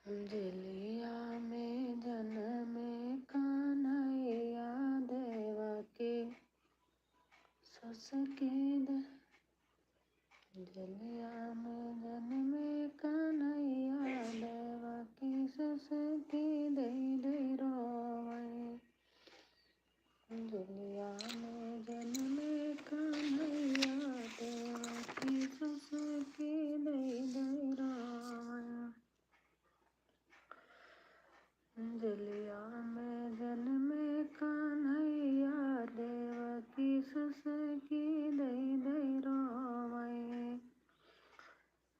अंजलिया में जन्मे कन्हैया देवकी सुसकी अंजलिया में जन्मे कन्हैया देवकी सुसकी दई दई रोवे। अंजलिया में जन्मे कन्हैया देवकी सुसकी दई दई रोवे। अंजलिया में जन्मे कन्हैया देवकी सुसकी दई दई रोवे।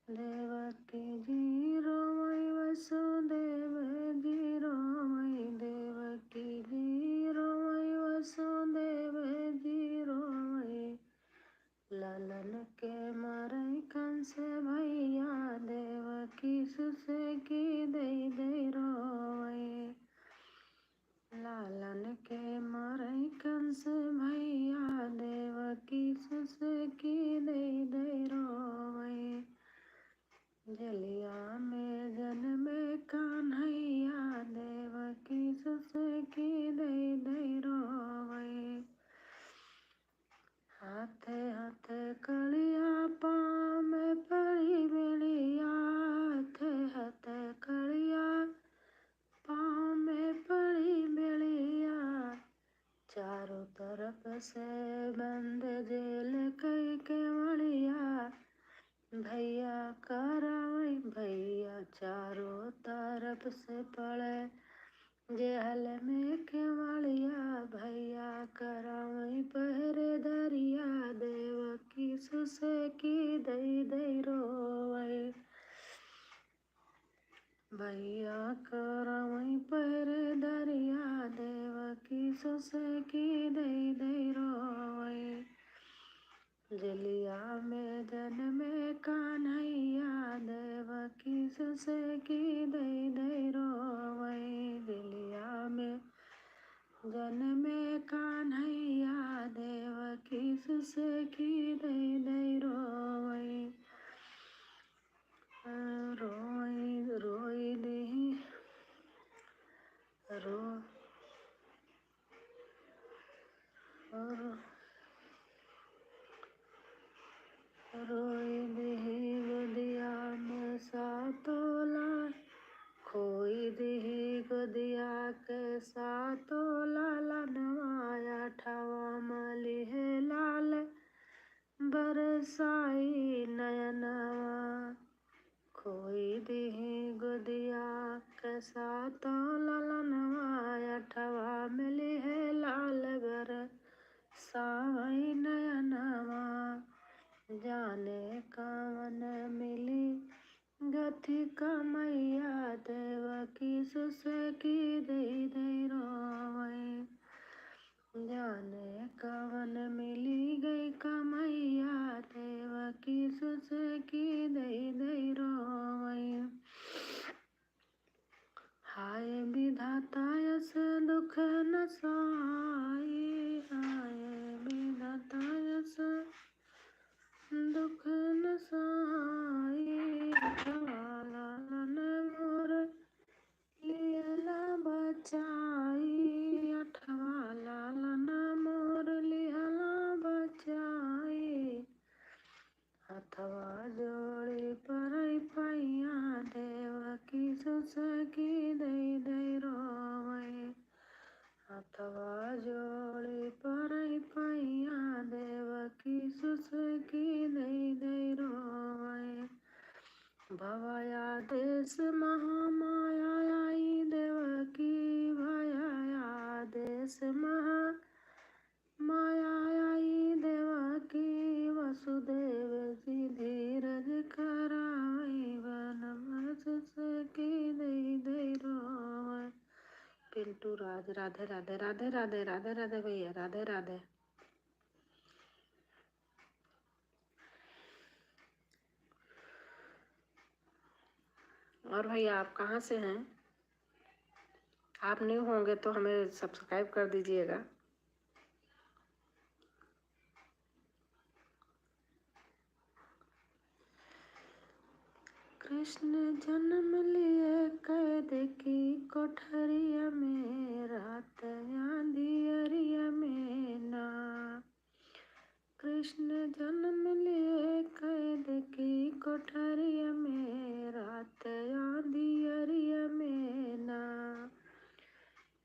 देवकी जी रोवे वसुदेव जी रोवे। देवकी जी रोवे वसुदेव जी रोवे। ललन के मारे कंस भैया देवकी सुसकी दई दई रोवे। लालन के मारे कंस भैया देवकी सुसकी दई दई रोवे। जलिया में जन्मे कन्हैया देवकी सुसकी दई दई रोवे। हाथे हाथे कड़िया पाँव में पड़ी बेड़िया। हाथे हाथे कड़िया पाँव में पड़ी बेड़िया। चारों तरफ से बंद जेल कई के मड़िया। भैया करावई भैया चारों तरफ से पड़े जेहल में केवड़िया। भैया करावई पहरे दरिया देवकी सुसकी दई दई रोवे। भैया करावई पहरे दरिया देवकी सुसकी दई दई रोवे। जलिया में जन्मे कन्हैया देवकी सुसकी दई दई रोवे। जलिया में जन्मे कन्हैया देवकी सुसकी दई दई रोवे। रोई रोई दिही रो रोई दिही गोदिया में सातोला। खोई दिही गोदिया के सातोला। लनवाया ठवा मलिहे लाल बरसाई नयनवा। खोई दिही गोदिया के सातोला। लनवाया ठवा मलिहे लाल बरसाई नयनवा। जाने कवन मिली गति कमैया देवकी सुसकी दई दई रोवे। जाने कवन मिली गई कमैया देवकी सुसकी दई दई रोवे। हाय विधाता यस दुख न साई। हाय विधाता यस दुख न साई। अठवाला लालन मोर लियला बचाई। अठवाला लालन मोर लियला बचाई। हथवा जोड़ी परई पैया देवकी सुसकी दई दई रोवे। हथवा जोड़ी परई पैया देवकी सुसकी दई दई रोवे। भवया देश महामाया आई देवकी। भया देश महामाया आई देवकी। वसुदेव जी धीरज करावई वनवास सुसकी दई दई रोवे। पिंटू राज राधे राधे राधे राधे राधे राधे भैया राधे राधे। और भैया आप कहाँ से हैं? आप न्यू होंगे तो हमें सब्सक्राइब कर दीजिएगा। कृष्ण जन्म लिए कैद की कोठरिया में, रात अंधियरिया में ना। कृष्ण जन्म लिए कैद की कोठरिया में, रात अंधियरिया में ना।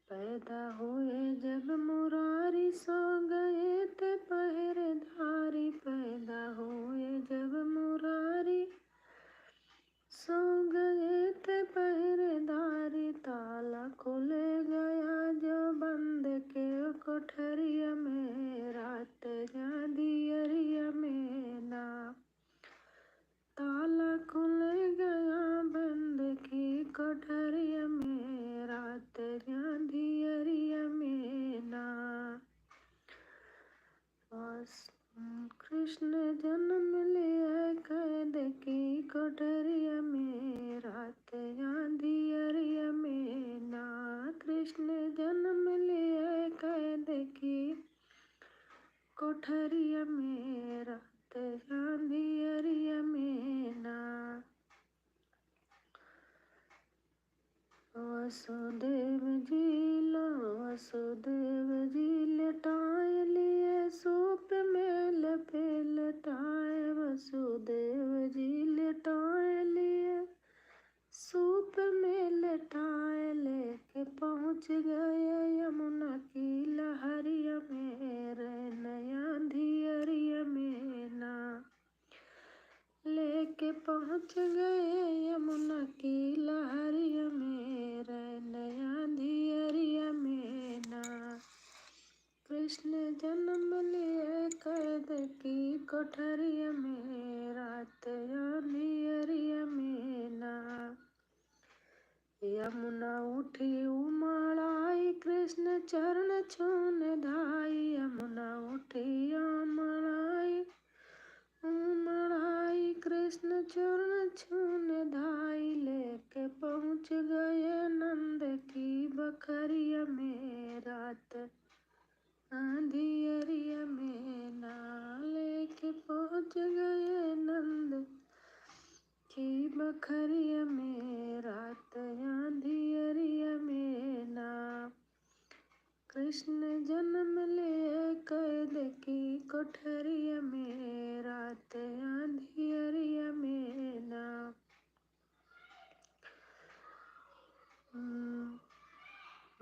पैदा हुए जब मुरारी, सो गए थे पहरेदारी। पैदा हुए जब मुरारी, सो गए थे पहरेदारी। ताला खुल गया जो बंद के कोठरिया में, रात अंधियरिया में ना। ताला खुल गया बंद की कोठरिया में, रात अंधियरिया में ना। कृष्ण जन्म लिए कैद की कोठरिया में, रात अंधियरिया में ना। कृष्ण जन्म लिए कैद की कोठरिया में, रात अंधियरिया में ना। वसुदेव जी लटाए लिए, सूप में लपेटाए। वसुदेव जी लटाए लिए, सूप में लटाए। लेके पहुँच गए यमुना की लहरिया में, नया अंधियरिया में ना। लेके पहुँच गए यमुना की लहरिया में, नया अंधियरिया में ना। कृष्ण जन्म लिए कैद की कोठरिया में, रात अंधियरिया में ना। यमुना उठी उमड़ आई, कृष्ण चरण छूने धाई। यमुना उठी उमड़ आई, कृष्ण चरण छूने धाई। लेके पहुँच गए नंद की बखरिया में, रात अंधियरिया में ना। लेके पहुँच गए नंद की बखरिया में, रात अंधियरिया में ना। कृष्ण जन्म लिए कैद की कोठरिया में, रात अंधियरिया में ना।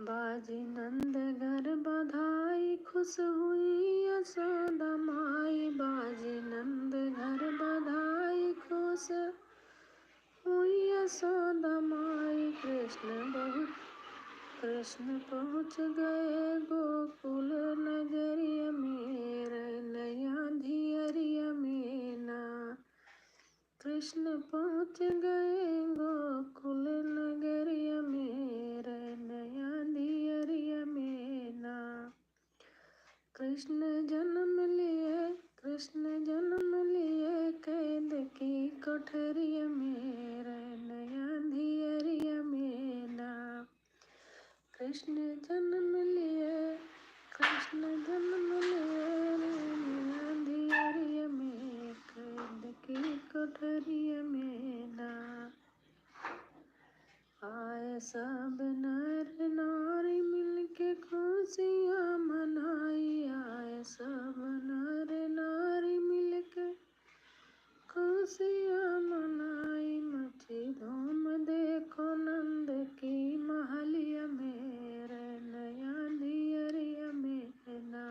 बाजी नंद घर बधाई, खुश हुई यशोदा माई। बाजी नंद घर बधाई, खुश हुई यशोदा माई। कृष्ण पहुँच गए गोकुल नगरिया में, नया अंधियरिया में ना। कृष्ण पहुँच गए गोकुल नगरिया में, नया अंधियरिया में ना। कृष्ण जन्म लिए कैद की कोठरिया में, नया अंधियरिया में ना। कृष्ण जन्म लिए नया अंधियरिया में, कैद की कोठरिया में ना। आए सब नर नारी मिलके खुशियाँ मनाई। आए सब नर नारी मिलके खुशियाँ मनाई। मची धूम देखो नंद की महलिया में, नया अंधियरिया में ना।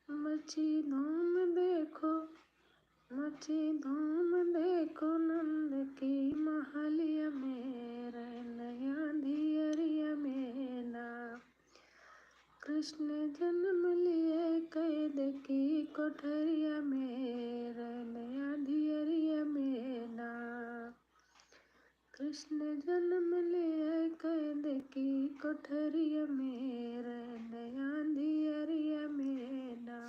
मची धूम देखो नंद की महलिया में, नया अंधियरिया में ना। कृष्ण जन्म लिए कैद की कोठरिया में, नया अंधियरिया में ना। कृष्ण जन्म लिए कैद की कोठरिया में, नया अंधियरिया में ना।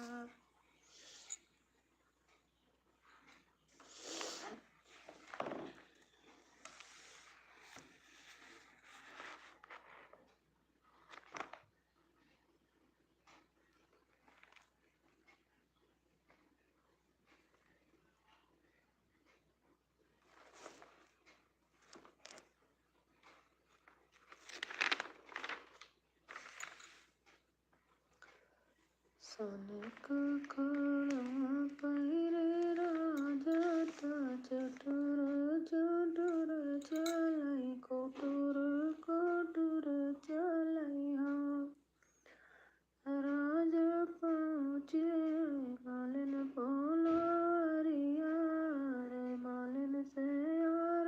सोने का कड़ा पहिरे राजा ता चटुर चटुर चलाई कोटुर कोटुर चलाई हाँ राजा पहुँचे मालिन बोलारिया रे मालिन से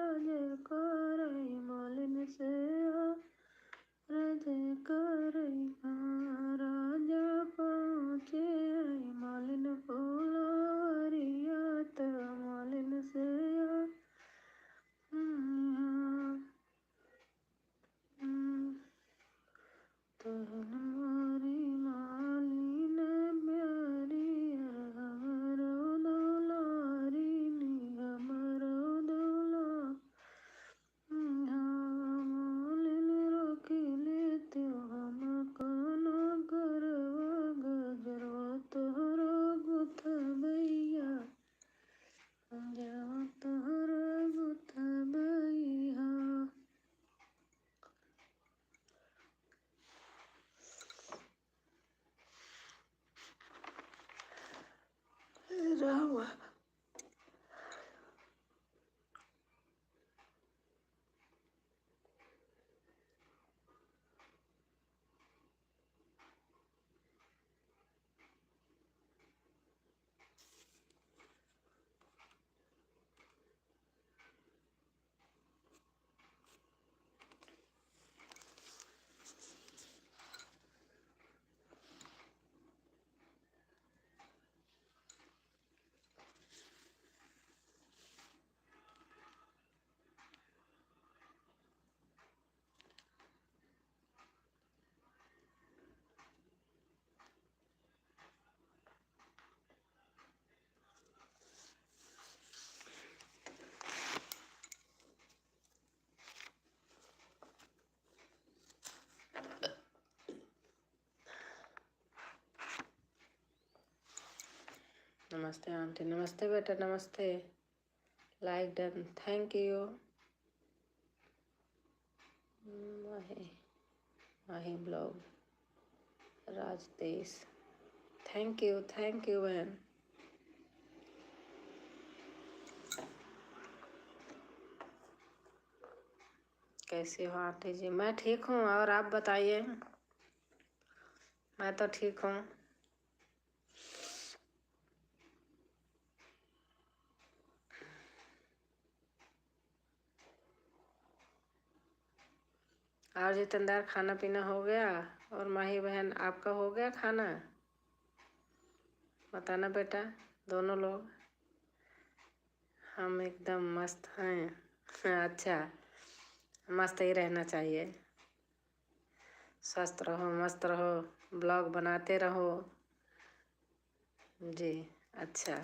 राज करे मालिन से राज करे राजा पहुँचे मालिन बोलारिया त मालिन से तहन मारी मालिन प्यारी हमरो दुलारी नी हमरो दुला मालिन रोकी लेते हम काना करवा गजरवा तोहरा गुथ भैया जवा तोहरा गुथ भैया रावा नमस्ते आंटी नमस्ते बेटा नमस्ते like done thank you Mahi blog राजदेश थैंक यू बहन कैसे हो आंटी जी मैं ठीक हूँ और आप बताइए मैं तो ठीक हूँ और जितेंद्र खाना पीना हो गया और माही बहन आपका हो गया खाना बताना बेटा दोनों लोग हम एकदम मस्त हैं अच्छा मस्त ही रहना चाहिए स्वस्थ रहो मस्त रहो ब्लॉग बनाते रहो जी अच्छा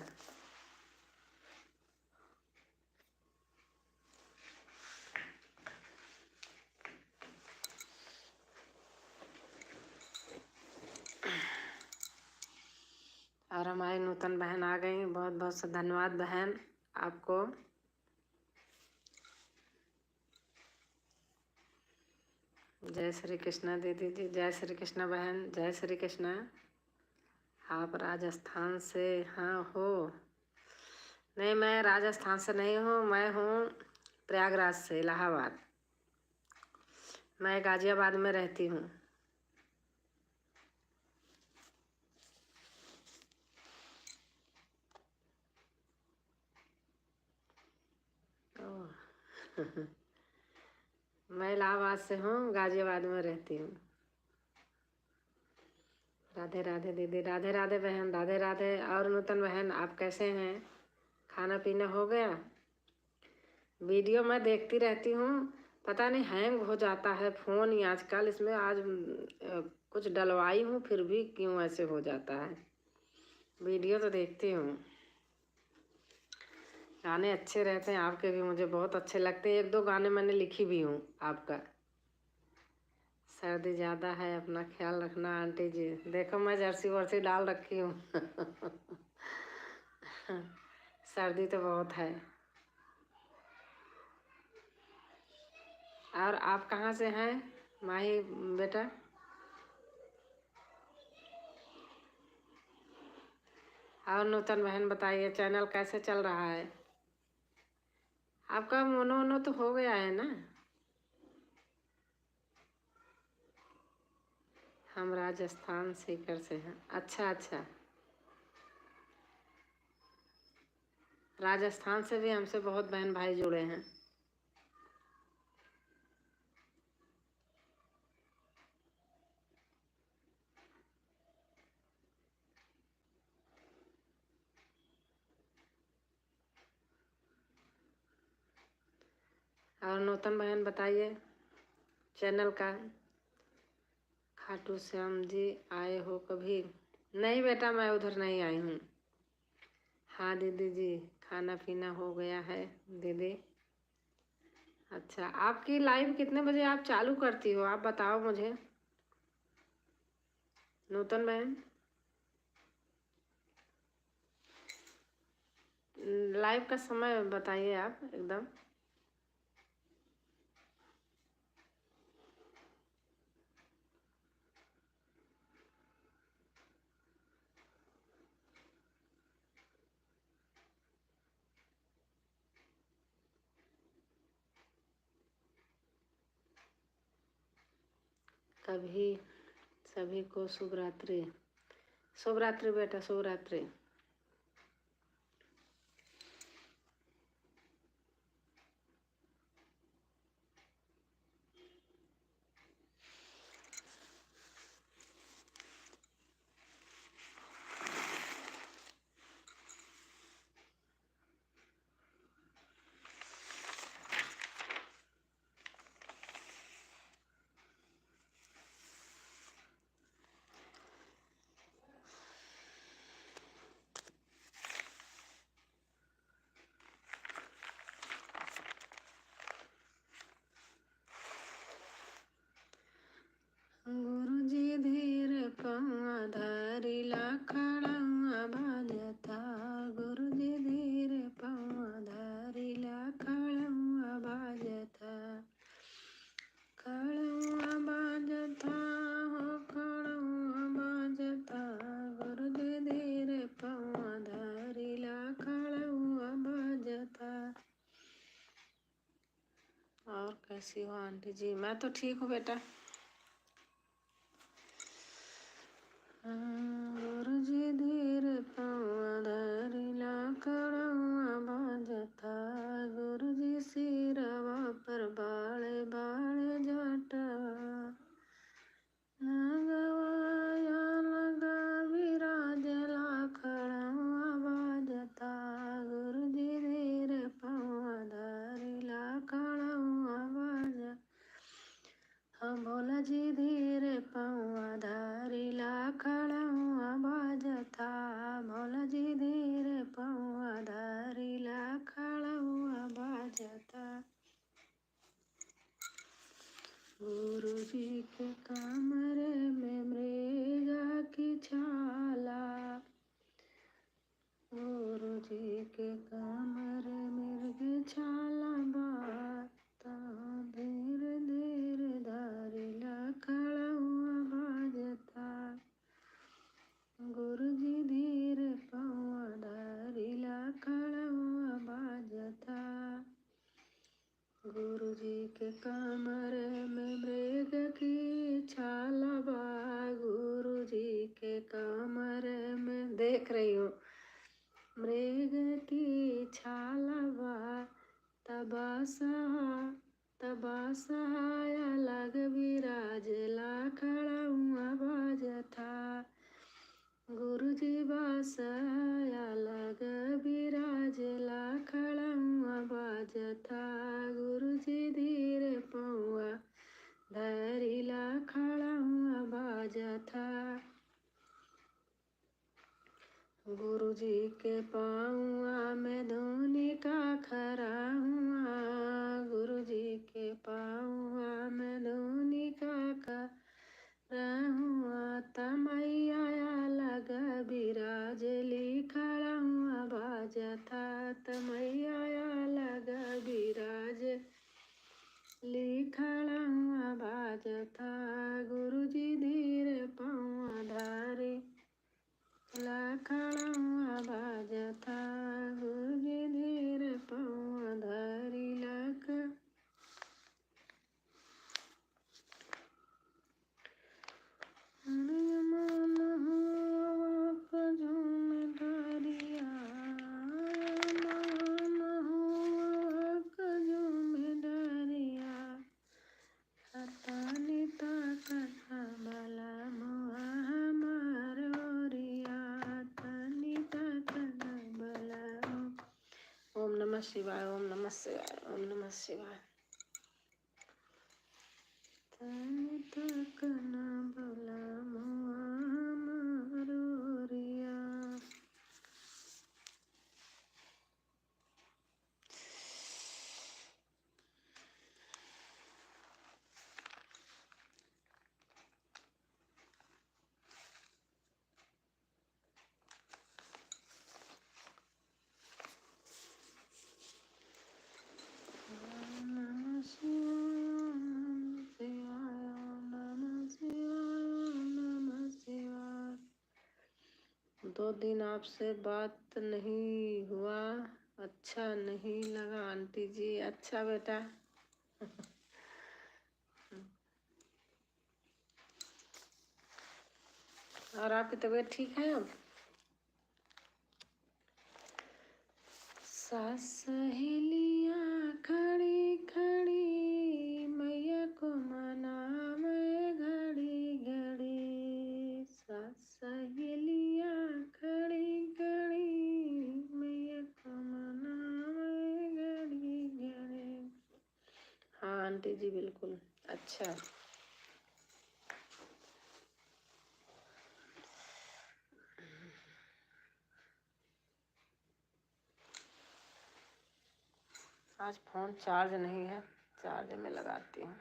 और हमारी नूतन बहन आ गई बहुत बहुत से धन्यवाद बहन आपको जय श्री कृष्णा दीदी जी जय श्री कृष्णा बहन जय श्री कृष्णा आप राजस्थान से हाँ हो नहीं मैं राजस्थान से नहीं हूँ मैं हूँ प्रयागराज से इलाहाबाद मैं गाजियाबाद में रहती हूँ मैं इलाहाबाद से हूँ गाजियाबाद में रहती हूँ राधे राधे दीदी राधे राधे बहन राधे राधे और नूतन बहन आप कैसे हैं खाना पीना हो गया वीडियो मैं देखती रहती हूँ पता नहीं हैंग हो जाता है फ़ोन ही आजकल इसमें आज कुछ डलवाई हूँ फिर भी क्यों ऐसे हो जाता है वीडियो तो देखती हूँ गाने अच्छे रहते हैं आपके भी मुझे बहुत अच्छे लगते हैं एक दो गाने मैंने लिखी भी हूँ आपका सर्दी ज़्यादा है अपना ख्याल रखना आंटी जी देखो मैं जर्सी वर्सी डाल रखी हूँ सर्दी तो बहुत है और आप कहाँ से हैं माही बेटा और नूतन बहन बताइए चैनल कैसे चल रहा है? आपका मोनो तो हो गया है ना? हम राजस्थान सीकर से हैं। अच्छा अच्छा, राजस्थान से भी हमसे बहुत बहन भाई जुड़े हैं। और नूतन बहन बताइए चैनल का। खाटू श्याम जी आए हो कभी? नहीं बेटा, मैं उधर नहीं आई हूँ। हाँ दीदी जी, खाना पीना हो गया है दीदी। अच्छा, आपकी लाइव कितने बजे आप चालू करती हो, आप बताओ मुझे नूतन बहन। लाइव का समय बताइए आप एकदम। कभी सभी को शुभ रात्रि। शुभ रात्रि बेटा, शुभ रात्रि। गुरुजी धीर पौआ धरिला खड़ौआ बाजता। गुरुजी धीर पौआ धरिला खड़ौआ बाजता। खड़ौआ बाजता हो खड़ौआ बाजता। गुरुजी धीर पौआ धरिला खड़ौआ बाजता। और कैसी हो आंटी जी? मैं तो ठीक हूँ बेटा। गुरुजी धीर पौआ धरिला खड़ौआ बाजता। गुरुजी सिरवा पर बाळे बाळे जटवा। नगवाया लगा विराजला खड़ौआ बाजता। गुरुजी धीर पौआ धरिला खड़ौआ बाजता। भोला जी धीर पौआ धरिला खड़ौआ बाजता। भोला जी धीर पौआ धरिला खड़ौआ बाजता। गुरुजी के कमरे में मृगा की छाला। गुरुजी के कमरे मृग छाला बाता। धीर धीर धरिला खड़ौआ बाजता। गुरुजी धीर पौआ धरिला खड़ौआ बाजता। गुरुजी के कमरे में मृग की छाला बा। गुरुजी के कमरे में देख रही हूँ मृग की छाला बा। तबासहाया लग विराजला खड़ौआ बाजता। गुरुजी बासया लग विराजला खड़ौआ बाजता। गुरुजी धीर पौआ धरिला खड़ौआ बाजता। गुरुजी के पौआ में धुनी का खरा हुआ। गुरुजी के पौआ में धुनी का खरा हुआ। तमैया लग विराजली खड़ौआ बाजता। तमैया लग विराजली खड़ौआ बाजता। गुरुजी धीर पौआ धरिला खड़ौआ शिवाय, ओम नमः शिवाय, ओम नमः शिवाय। तन तक न भला मारोरिया। नमः शिवाय, नमः शिवाय, नमः शिवाय। 2 दिन आपसे बात नहीं हुआ, अच्छा नहीं लगा आंटी जी। अच्छा बेटा। और आपकी तबीयत ठीक है अब? सास सहेलियाँ खड़ी खड़ी मैया को मनावे घड़ी घड़ी। सास सहेलियाँ खड़ी खड़ी मैया को मनावे घड़ी घड़ी। हाँ आंटी जी बिल्कुल। अच्छा आज फोन चार्ज नहीं है, चार्ज में लगाती हूँ।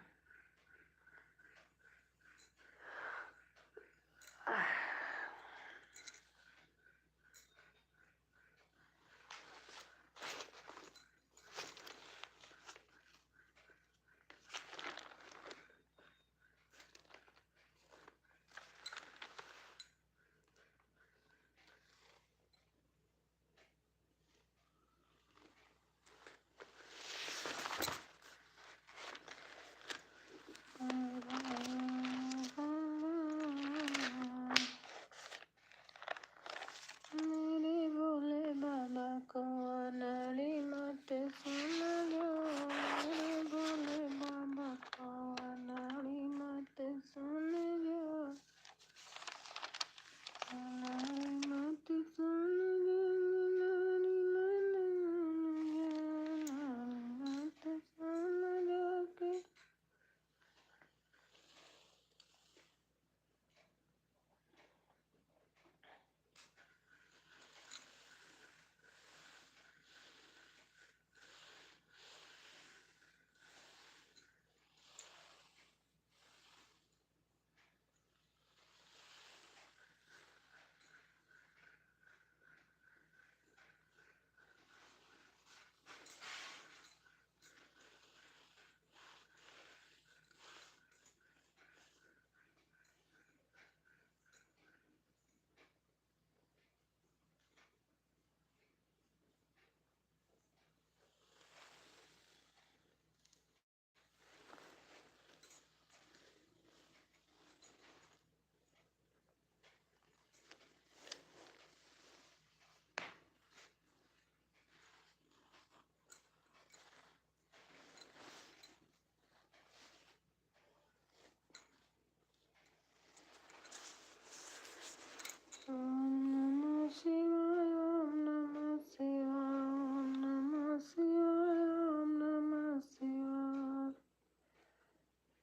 मेरे भोले बाबा को अनाड़ी मत समझो, मेरे भोले बाबा को अनाड़ी मत समझो, अनाड़ी मत समझो, मत समझो के। ओम नमः शिवाय, ओम नमः शिवाय, ओम नमः शिवाय, ओम नमः शिवाय,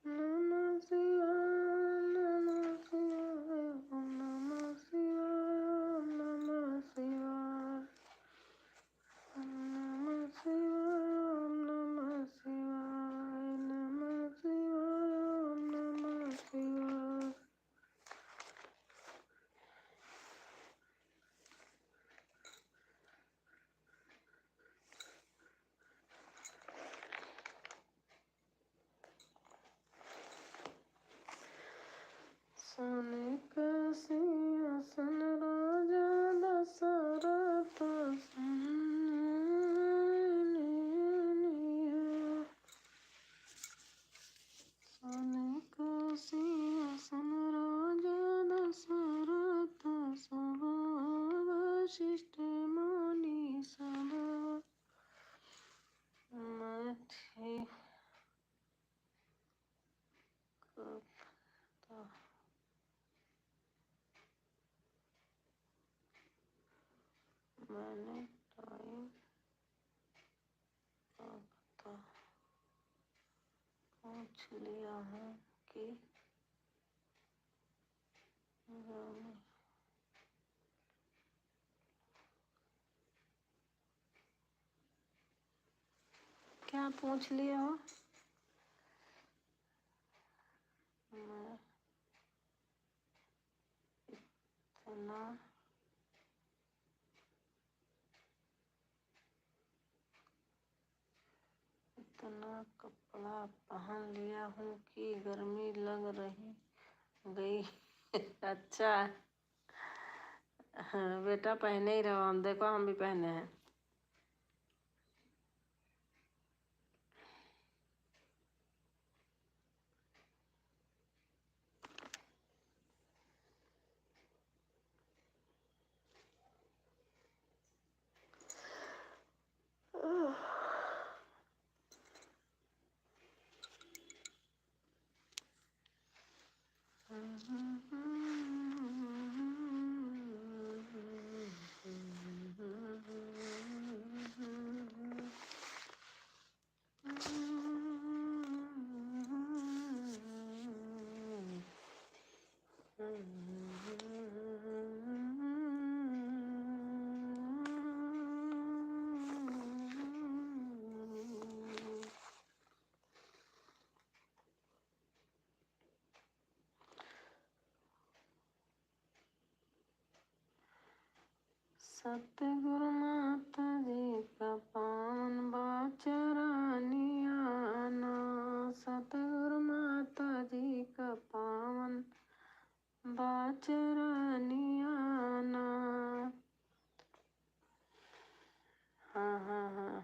नमः शिवाय, नमः शिवाय, ओम नमः शिवाय, ओम नमः शिवाय, ओम नमः शिवाय, ओम नमः शिवाय, नमः शिवाय, ओम नमः शिवाय। सोने का सिंहासन राजा दशरथ सोने का सिंहासन राजा दशरथ सब वशिष्ठ मुनि सब मैं थी गुप्ता। मैंने टाइम पूछ लिया हूँ कि क्या पूछ लिया हो? मैं इतना कपड़ा पहन लिया हूँ कि गर्मी लग रही गई। अच्छा, हाँ बेटा पहने ही रहो, हम देखो हम भी पहने हैं। सतगुरु माता जी का पावन बाचरानियाना, सतगुरु माता जी का पावन बाचरानियाना। हाँ हाँ हाँ।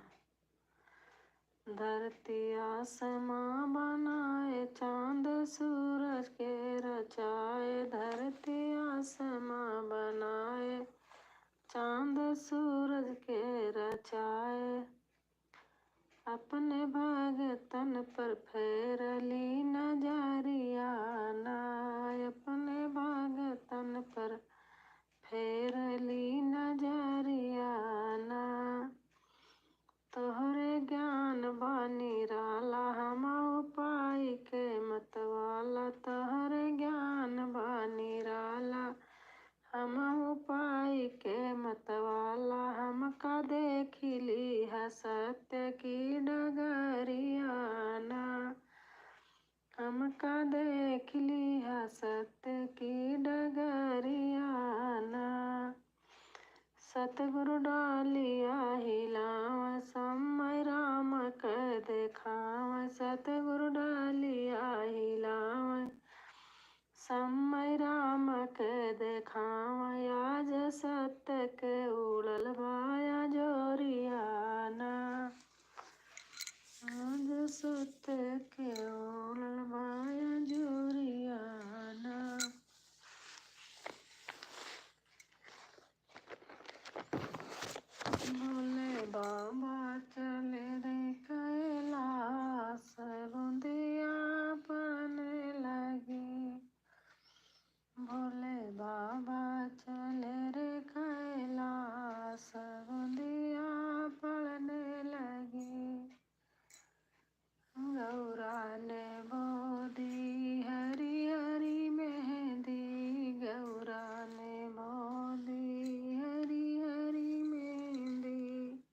धरती आसमां बनाए, चांद सूरज के रचाए, धरती आसमां बनाए, चांद सूरज के रचाए, अपने भगतन पर फेरली नजरियाना, अपने भगतन पर फेरली नजरियाना। तोहरे ज्ञान बानी राला, हम उपाय के मतवाला, तोहरे ज्ञान बानी राला, हम उपाय के मतवाला, हमका देखिली है सत्य की डगरियाना, हमका देखिली है सत्य की डगरियाना। सतगुरु डालिया हिलाव, समय राम कर देखाव, सतगुरु डालिया हिलाव, समय राम के देखाव, आज सत्य के उड़ल बाया जोरियाना, आज सत्य के उड़ल बाया जोरियाना। भोले बाबा चले रे कैलाश, बूंदिया पाने लगी, भोले बाबा चले रे कैलाश, बूंदिया पड़ने लगी। गौरा ने बोदी हरी हरी मेहंदी, गौरा ने बोदी हरी हरी मेहंदी,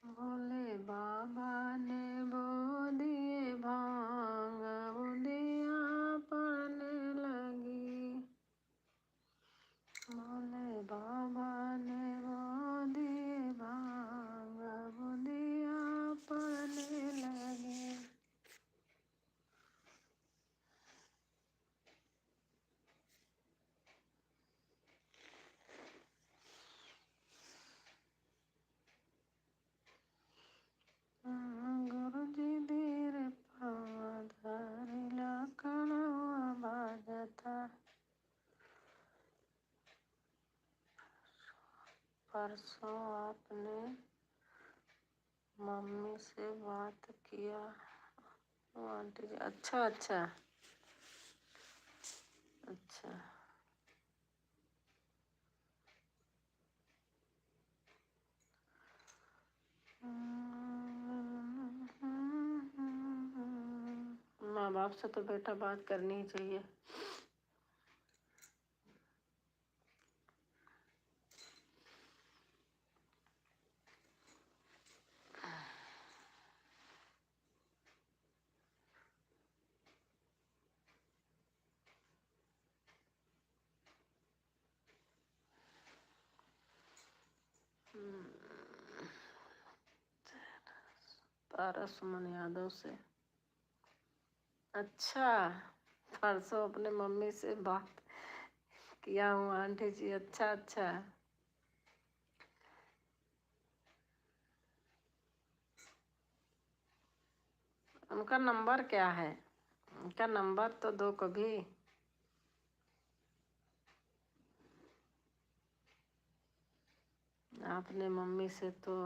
भोले बाबा ने बोदिए भांग, बूंदिया पड़ने लगी, भोले बाबा ने बोदिए भांग, बूंदिया पड़ने लगी। गुरुजी धीर पावा धरिला, कड़वा बाजता, परसों आपने मम्मी से बात किया? आंटी जी, अच्छा अच्छा अच्छा। बाप से तो बेटा बात करनी ही चाहिए। तारा सुमन यादव से। अच्छा, परसों अपने मम्मी से बात किया हूँ आंटी जी। अच्छा अच्छा, उनका नंबर क्या है? उनका नंबर तो दो कभी। अपने मम्मी से तो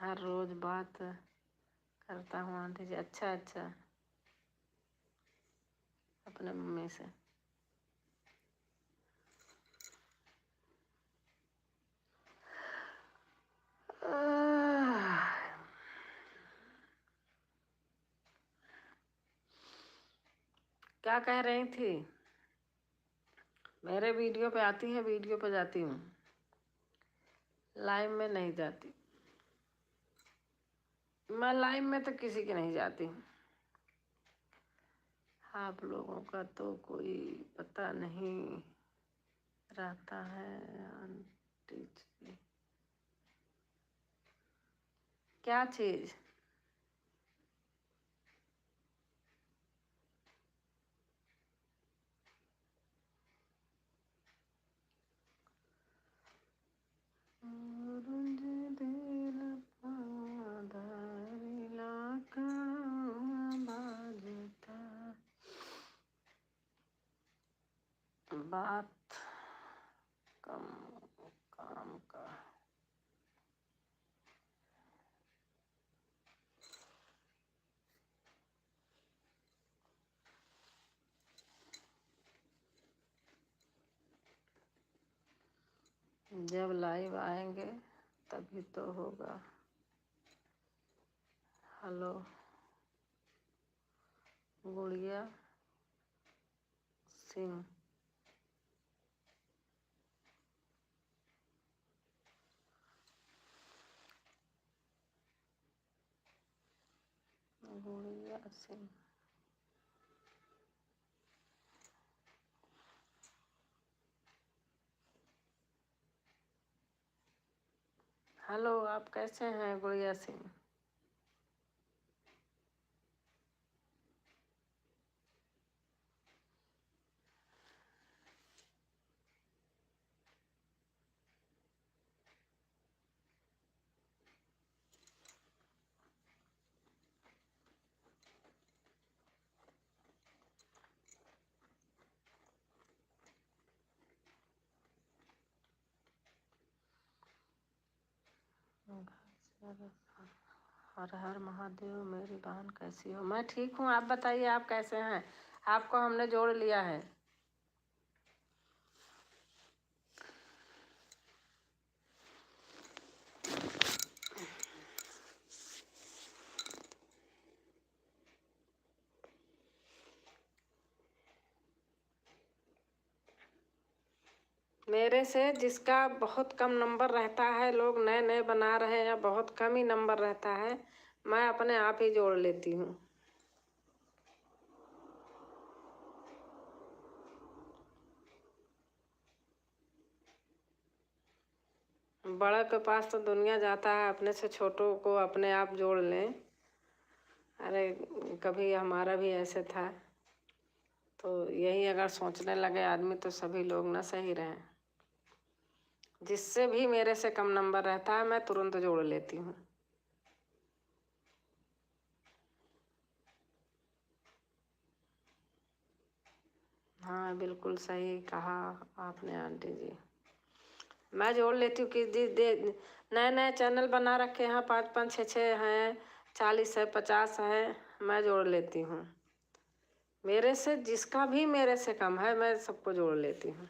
हर रोज बात करता हूँ आंटी जी। अच्छा अच्छा, अपने मम्मी से। क्या कह रही थी? मेरे वीडियो पे आती है, वीडियो पे जाती हूँ, लाइव में नहीं जाती। मैं लाइव में तो किसी की नहीं जाती। आप लोगों का तो कोई पता नहीं रहता है आंटी जी। क्या चीज? बात कम काम का। जब लाइव आएंगे तभी तो होगा। हेलो गुड़िया सिंह। गुड़िया सिंह। हेलो, आप कैसे हैं गुड़िया सिंह? हर हर महादेव। मेरी बहन कैसी हो? मैं ठीक हूँ, आप बताइए आप कैसे हैं? आपको हमने जोड़ लिया है। मेरे से जिसका बहुत कम नंबर रहता है, लोग नए नए बना रहे हैं, बहुत कम ही नंबर रहता है, मैं अपने आप ही जोड़ लेती हूँ। बड़ा के पास तो दुनिया जाता है, अपने से छोटों को अपने आप जोड़ लें। अरे कभी हमारा भी ऐसे था, तो यही अगर सोचने लगे आदमी तो सभी लोग ना सही रहें। जिससे भी मेरे से कम नंबर रहता है मैं तुरंत जोड़ लेती हूँ। हाँ बिल्कुल सही कहा आपने आंटी जी। मैं जोड़ लेती हूँ कि नए नए चैनल बना रखे हैं, 5 5 6 6 हैं, 40 है, 50 है, मैं जोड़ लेती हूँ। मेरे से जिसका भी मेरे से कम है मैं सबको जोड़ लेती हूँ।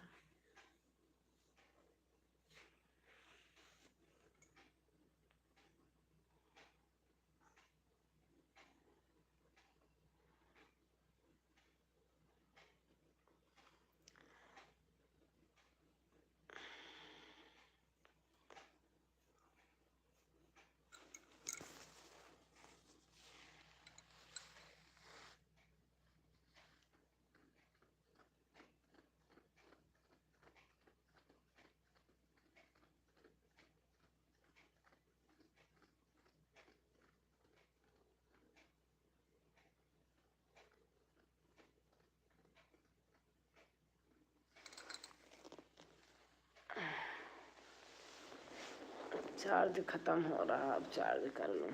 चार्ज खत्म हो रहा, अब चार्ज कर लूँ।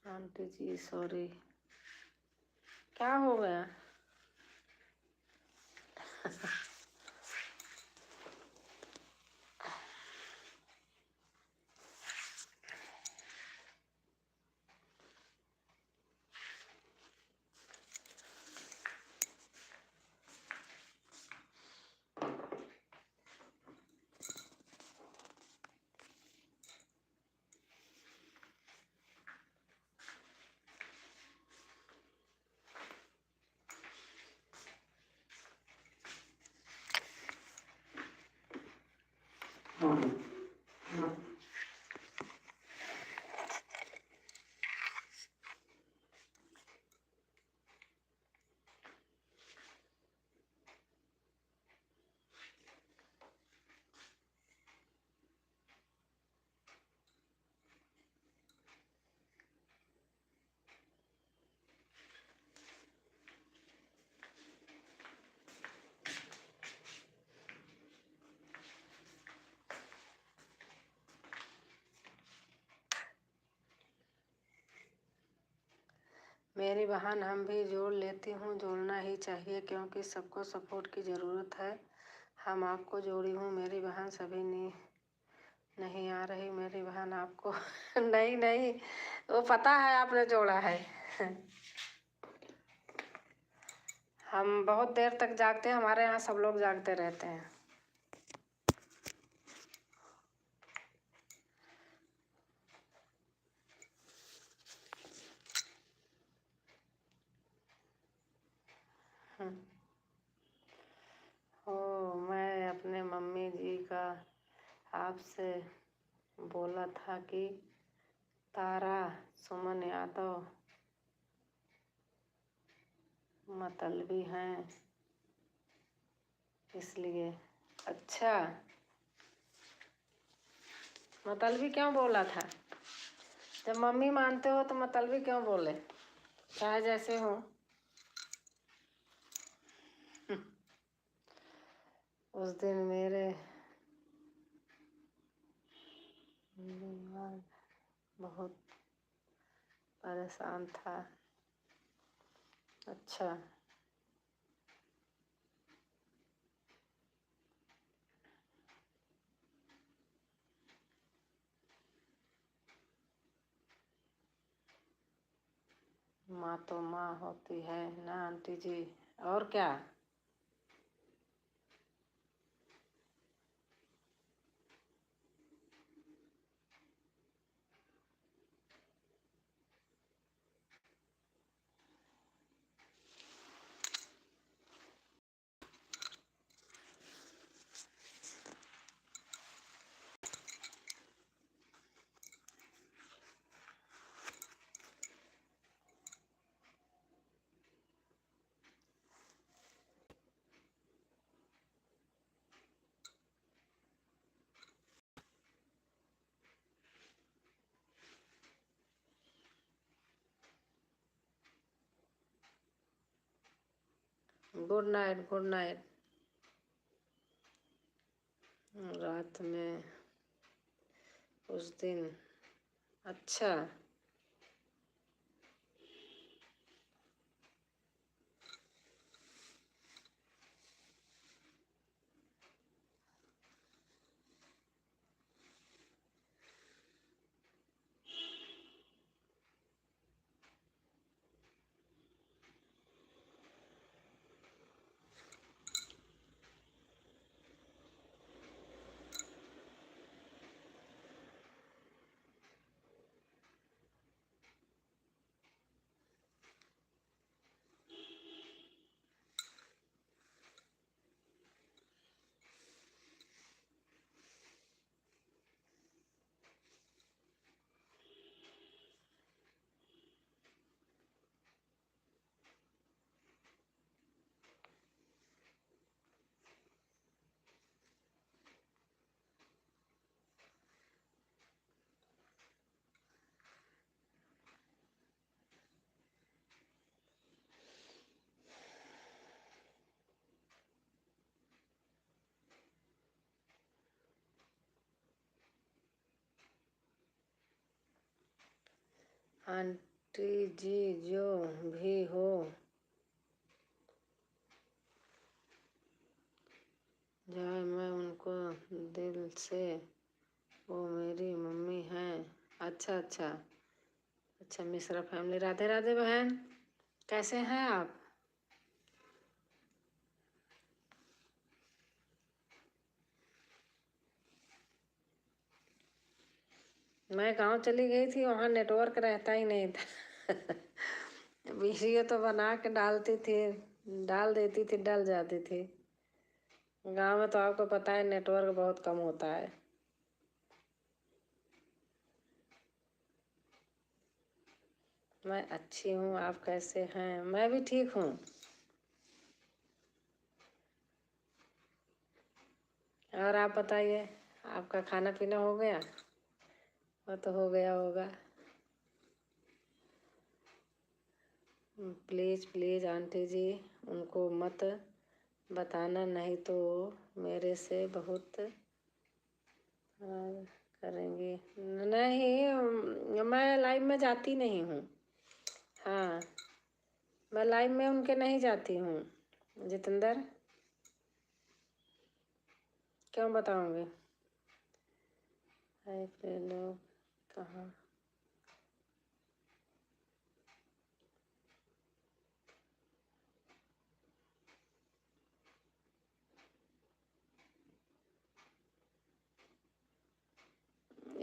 आंटी जी सॉरी, क्या हो गया? मेरी बहन, हम भी जोड़ लेती हूँ, जोड़ना ही चाहिए क्योंकि सबको सपोर्ट की ज़रूरत है। हम आपको जोड़ी हूँ मेरी बहन, सभी नहीं आ रही मेरी बहन आपको। नहीं नहीं, वो पता है आपने जोड़ा है। हम बहुत देर तक जागते हैं, हमारे यहाँ सब लोग जागते रहते हैं। मैं अपने मम्मी जी का आपसे बोला था कि तारा सुमन यादव मतलबी हैं, इसलिए। अच्छा, मतलबी क्यों बोला था? जब मम्मी मानते हो तो मतलबी क्यों बोले? चाहे जैसे हो। उस दिन मेरे दिमाग बहुत परेशान था। अच्छा, माँ तो माँ होती है ना आंटी जी, और क्या। Good night, good night. रात में उस दिन, अच्छा, आंटी जी जो भी हो, जाए मैं उनको दिल से, वो मेरी मम्मी हैं। अच्छा अच्छा अच्छा, मिश्रा फैमिली। राधे राधे बहन, कैसे हैं आप? मैं गांव चली गई थी, वहाँ नेटवर्क रहता ही नहीं था। वीडियो तो बना के डालती थी, डाल देती थी, डल जाती थी। गांव में तो आपको पता है नेटवर्क बहुत कम होता है। मैं अच्छी हूँ, आप कैसे हैं? मैं भी ठीक हूँ। और आप बताइए, आपका खाना पीना हो गया? वो तो हो गया होगा। प्लीज़ प्लीज़ आंटी जी, उनको मत बताना, नहीं तो मेरे से बहुत करेंगी। नहीं, मैं लाइव में जाती नहीं हूँ। हाँ, मैं लाइव में उनके नहीं जाती हूँ। जितेंद्र, क्यों बताऊँगी? ऐसे लोग कहाँ?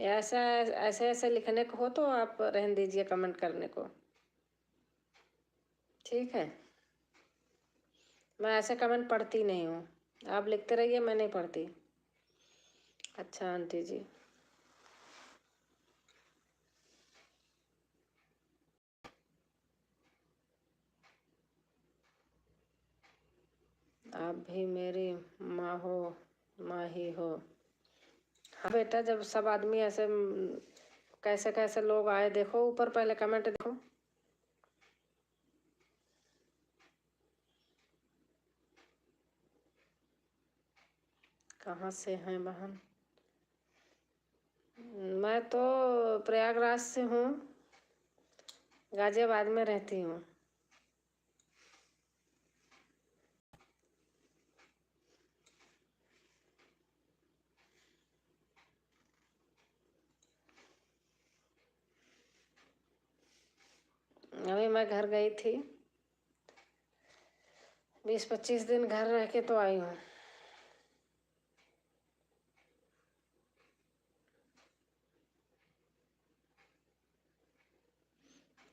ऐसा ऐसे ऐसे लिखने को हो तो आप रहने दीजिए कमेंट करने को, ठीक है? मैं ऐसे कमेंट पढ़ती नहीं हूँ, आप लिखते रहिए, मैं नहीं पढ़ती। अच्छा आंटी जी, आप भी मेरी माँ हो, माँ ही हो। हाँ बेटा, जब सब आदमी ऐसे कैसे कैसे लोग आए, देखो ऊपर पहले कमेंट देखो। कहाँ से हैं बहन? मैं तो प्रयागराज से हूँ, गाजियाबाद में रहती हूँ। अभी मैं घर गई थी, 20-25 दिन घर रह के तो आई हूँ।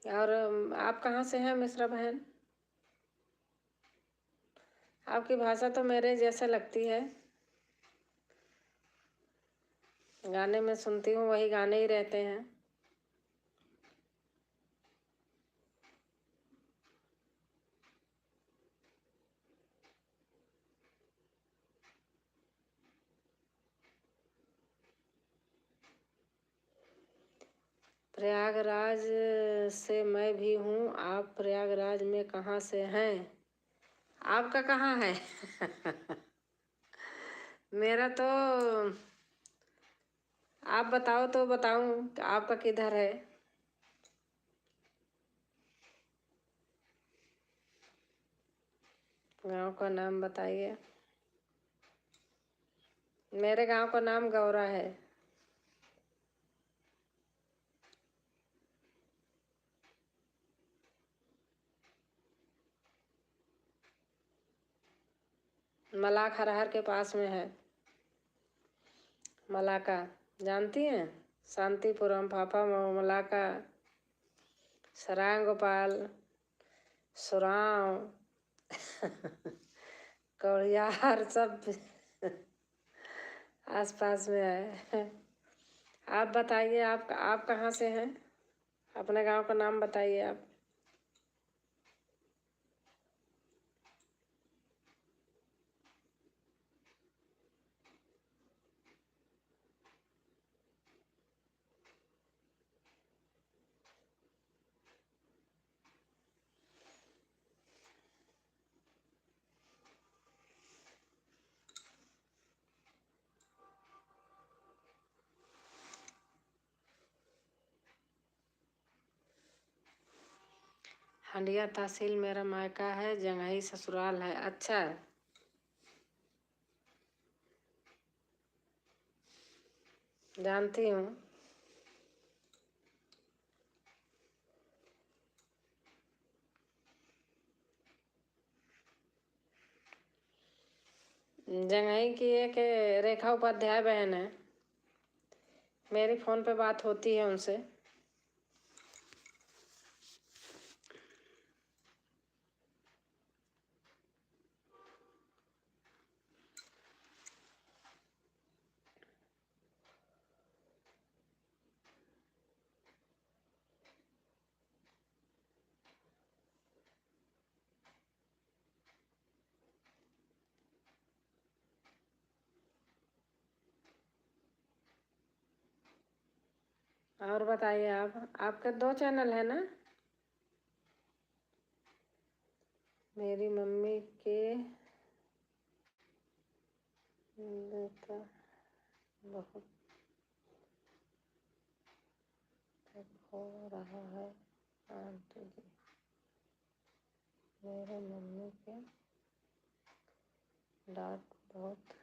और आप कहाँ से हैं मिश्रा बहन? आपकी भाषा तो मेरे जैसे लगती है, गाने में सुनती हूँ वही गाने ही रहते हैं। प्रयागराज से मैं भी हूँ, आप प्रयागराज में कहाँ से हैं? आपका कहाँ है? मेरा तो, आप बताओ तो बताऊँ आपका किधर है। गांव का नाम बताइए। मेरे गांव का नाम गौरा है। मलाक हरहर के पास में है। मलाका जानती हैं? शांतिपुरम, फाफा मलाका, सराय गोपाल, सुराव, कौड़ियार, सब आस पास में है। आप बताइए, आप कहाँ से हैं? अपने गांव का नाम बताइए आप। हंडिया तहसील मेरा मायका है, जंघई ससुराल है। अच्छा, जानती हूँ। जंघई की एक रेखा उपाध्याय बहन है, मेरी फ़ोन पे बात होती है उनसे। और बताइए, आप आपके 2 चैनल है ना? मेरी मम्मी के बेटा बहुत हो रहा है आंटी जी, मेरे मम्मी के दांत बहुत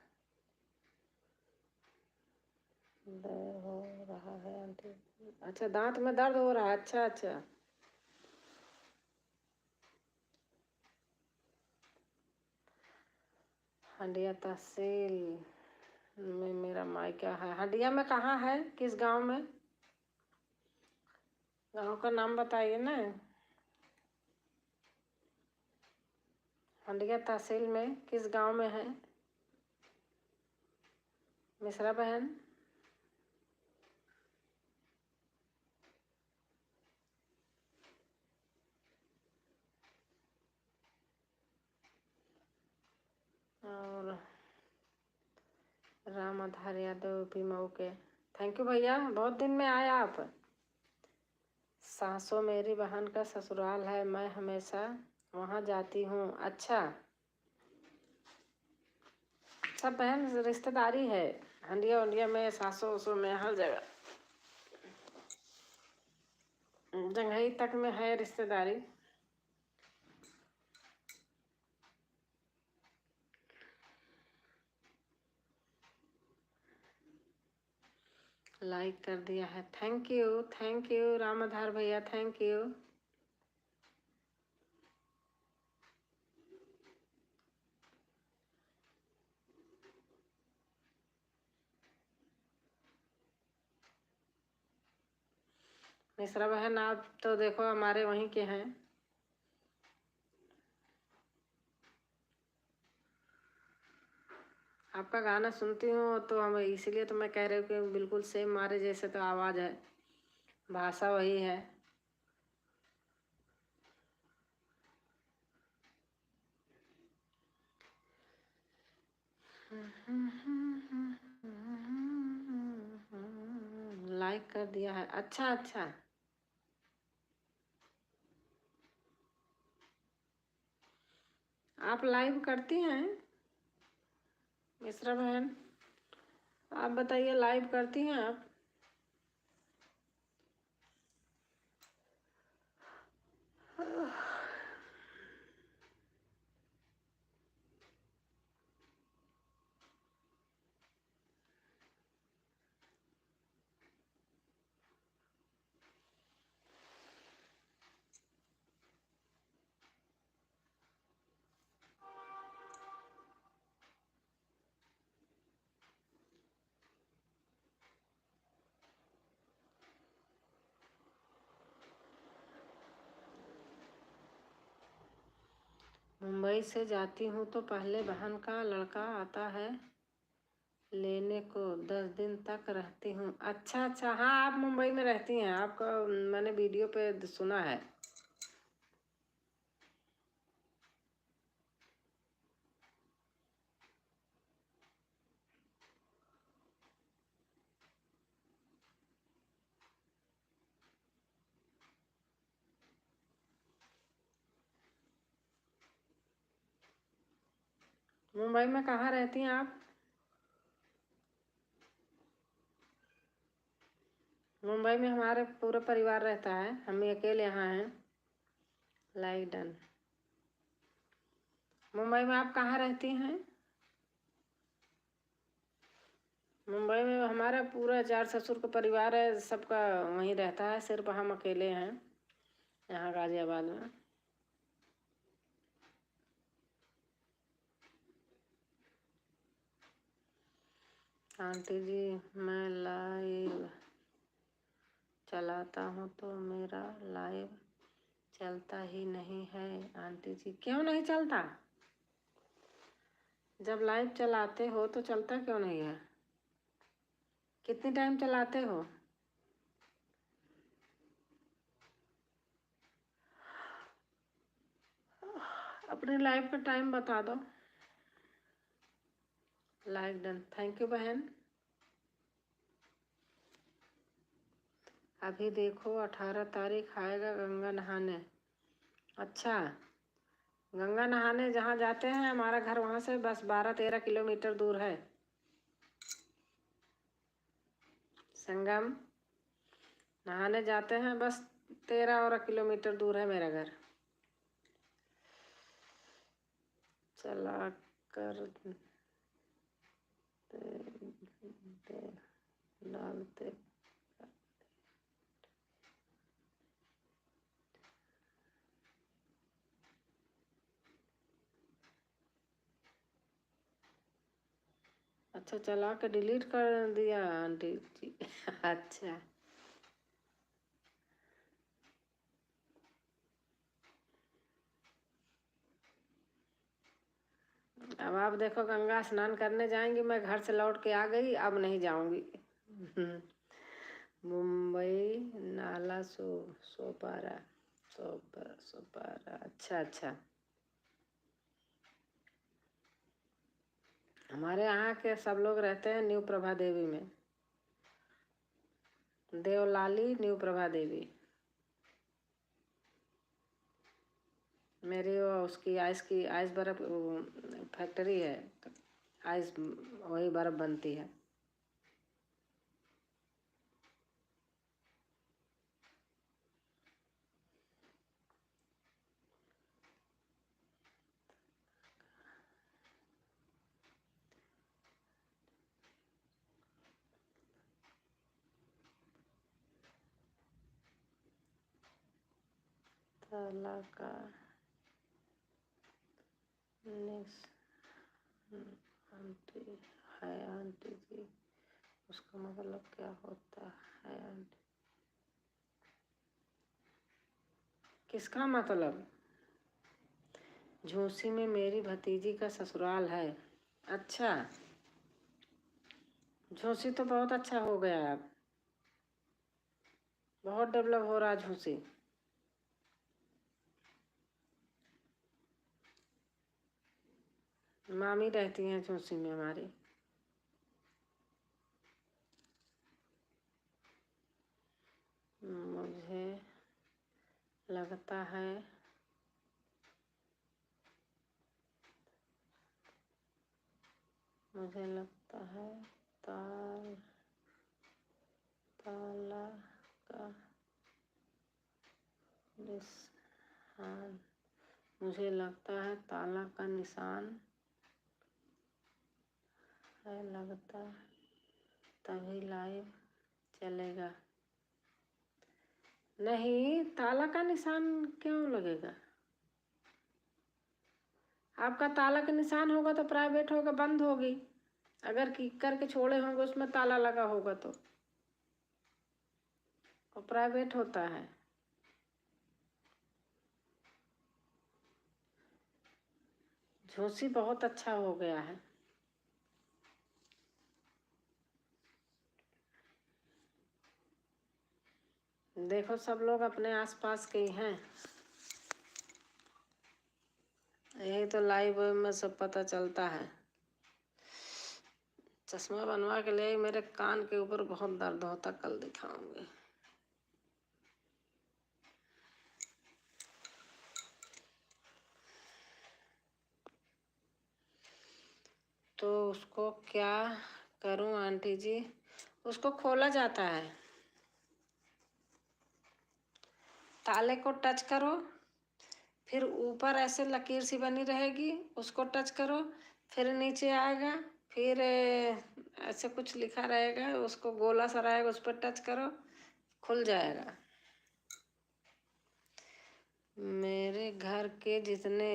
दर्द हो रहा है आंटी। अच्छा, दांत में दर्द हो रहा है। अच्छा अच्छा। हंडिया तहसील में मेरा मायका है। हंडिया में कहाँ है, किस गांव में? गांव का नाम बताइए ना। हंडिया तहसील में किस गांव में है मिश्रा बहन? और राम आधार यादव पी मऊ के। थैंक यू भैया, बहुत दिन में आए आप। सासो मेरी बहन का ससुराल है, मैं हमेशा वहाँ जाती हूँ। अच्छा, सब बहन रिश्तेदारी है हंडिया उंडिया में, सासो उसो में, हर जगह। जंघई तक में है रिश्तेदारी। लाइक कर दिया है, थैंक यू राम आधार भैया, थैंक यू। मिश्रा बहन, आप तो देखो हमारे वहीं के हैं। आपका गाना सुनती हूँ तो हम इसीलिए तो मैं कह रही हूँ कि बिल्कुल सेम हमारे जैसे तो आवाज़ है, भाषा वही है। लाइक कर दिया है। अच्छा अच्छा, आप लाइव करती हैं मिश्रा बहन? आप बताइए, लाइव करती हैं आप? मुंबई से जाती हूँ तो पहले बहन का लड़का आता है लेने को, 10 दिन तक रहती हूँ। अच्छा अच्छा, हाँ आप मुंबई में रहती हैं, आपका मैंने वीडियो पे सुना है। मुंबई में कहाँ रहती हैं आप? मुंबई में हमारे पूरा परिवार रहता है, हम अकेले यहाँ हैं। Like done. मुंबई में आप कहाँ रहती हैं? मुंबई में हमारा पूरा चार ससुर का परिवार है, सबका वहीं रहता है, सिर्फ हम अकेले हैं यहाँ गाजियाबाद में। आंटी जी मैं लाइव चलाता हूँ तो मेरा लाइव चलता ही नहीं है। आंटी जी क्यों नहीं चलता? जब लाइव चलाते हो तो चलता क्यों नहीं है? कितनी टाइम चलाते हो? अपने लाइव का टाइम बता दो। लाइक डन, थैंक यू बहन। अभी देखो 18 तारीख आएगा गंगा नहाने। अच्छा, गंगा नहाने जहाँ जाते हैं हमारा घर वहाँ से बस 12-13 किलोमीटर दूर है। संगम नहाने जाते हैं, बस 13 किलोमीटर दूर है मेरा घर। चला कर डालते अच्छा, चला के डिलीट कर दिया आंटी जी। अच्छा, अब आप देखो गंगा स्नान करने जाएंगी, मैं घर से लौट के आ गई, अब नहीं जाऊंगी। मुंबई नाला सोपारा सोपारा। अच्छा अच्छा, हमारे यहाँ के सब लोग रहते हैं न्यू प्रभा देवी में, देवलाली न्यू प्रभा देवी। मेरी वो उसकी आइस बर्फ फैक्ट्री है, आइस वही बर्फ बनती है। ताला का आंटी है। आंटी जी उसका मतलब क्या होता है आंटी? किसका मतलब? झूसी में मेरी भतीजी का ससुराल है। अच्छा, झूसी तो बहुत अच्छा हो गया है, अब बहुत डेवलप हो रहा है झूसी। मामी रहती हैं झूसी में हमारी। मुझे लगता है ताला का निशान, मुझे लगता है ताला का निशान है, लगता तभी लाइव चलेगा। नहीं, ताला का निशान क्यों लगेगा? आपका ताला का निशान होगा तो प्राइवेट होगा, बंद होगी। अगर किक करके छोड़े होंगे उसमें ताला लगा होगा तो वो प्राइवेट होता है। झूसी बहुत अच्छा हो गया है। देखो सब लोग अपने आसपास के ही हैं, यही तो लाइव में सब पता चलता है। चश्मा बनवा के ले, मेरे कान के ऊपर बहुत दर्द होता, कल दिखाऊंगी। तो उसको क्या करूं आंटी जी? उसको खोला जाता है, ताले को टच करो, फिर ऊपर ऐसे लकीर सी बनी रहेगी, उसको टच करो, फिर नीचे आएगा, फिर ऐसे कुछ लिखा रहेगा, उसको गोला सा रहेगा, उस पर टच करो, खुल जाएगा। मेरे घर के जितने